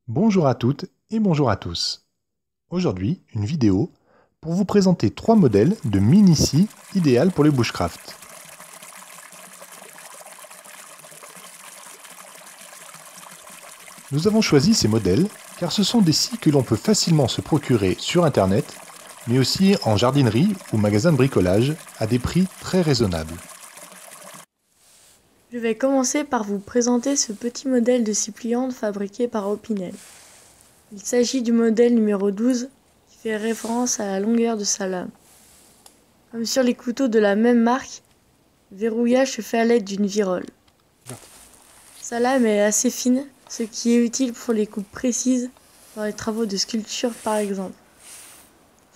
Bonjour à toutes et bonjour à tous. Aujourd'hui, une vidéo pour vous présenter 3 modèles de mini-scie idéales pour les bushcraft. Nous avons choisi ces modèles car ce sont des scies que l'on peut facilement se procurer sur internet, mais aussi en jardinerie ou magasin de bricolage à des prix très raisonnables. Je vais commencer par vous présenter ce petit modèle de scie pliante fabriqué par Opinel. Il s'agit du modèle numéro 12 qui fait référence à la longueur de sa lame. Comme sur les couteaux de la même marque, le verrouillage se fait à l'aide d'une virole. Sa lame est assez fine, ce qui est utile pour les coupes précises dans les travaux de sculpture par exemple.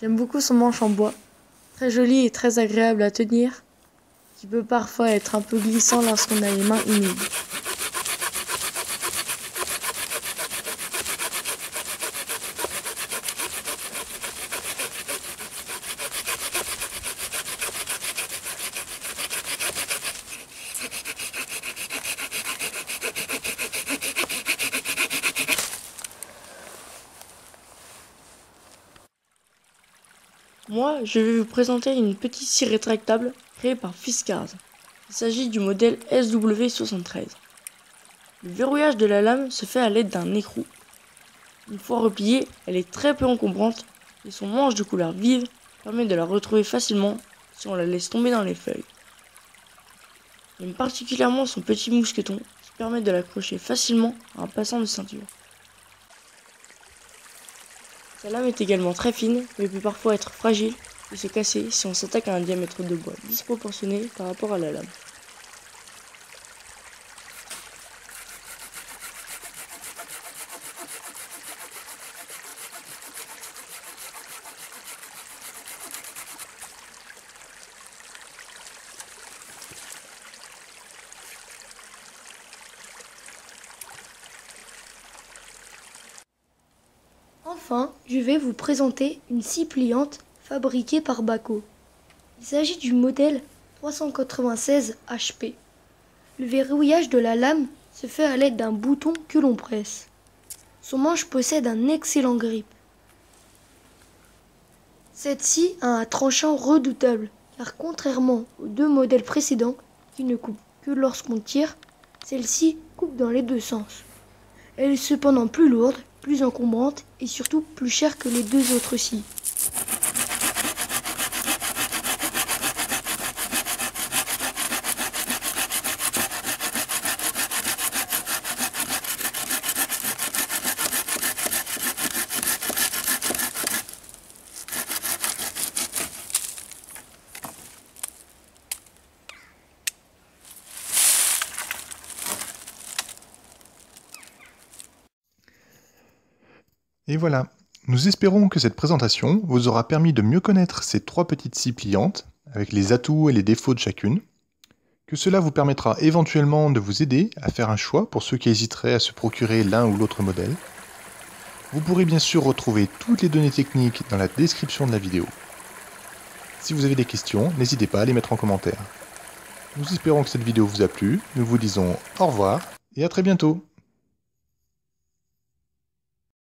J'aime beaucoup son manche en bois, très joli et très agréable à tenir, qui peut parfois être un peu glissant lorsqu'on a les mains humides. Moi, je vais vous présenter une petite scie rétractable créée par Fiskars. Il s'agit du modèle SW73. Le verrouillage de la lame se fait à l'aide d'un écrou. Une fois repliée, elle est très peu encombrante et son manche de couleur vive permet de la retrouver facilement si on la laisse tomber dans les feuilles. J'aime particulièrement son petit mousqueton qui permet de l'accrocher facilement à un passant de ceinture. Sa lame est également très fine, mais peut parfois être fragile et se casser si on s'attaque à un diamètre de bois disproportionné par rapport à la lame. Enfin, je vais vous présenter une scie pliante fabriquée par Bako. Il s'agit du modèle 396 HP. Le verrouillage de la lame se fait à l'aide d'un bouton que l'on presse. Son manche possède un excellent grip. Cette scie a un tranchant redoutable, car contrairement aux deux modèles précédents qui ne coupent que lorsqu'on tire, celle-ci coupe dans les deux sens. Elle est cependant plus lourde, plus encombrante et surtout plus chère que les deux autres scies. Et voilà, nous espérons que cette présentation vous aura permis de mieux connaître ces 3 petites scies pliantes, avec les atouts et les défauts de chacune, que cela vous permettra éventuellement de vous aider à faire un choix pour ceux qui hésiteraient à se procurer l'un ou l'autre modèle. Vous pourrez bien sûr retrouver toutes les données techniques dans la description de la vidéo. Si vous avez des questions, n'hésitez pas à les mettre en commentaire. Nous espérons que cette vidéo vous a plu, nous vous disons au revoir et à très bientôt.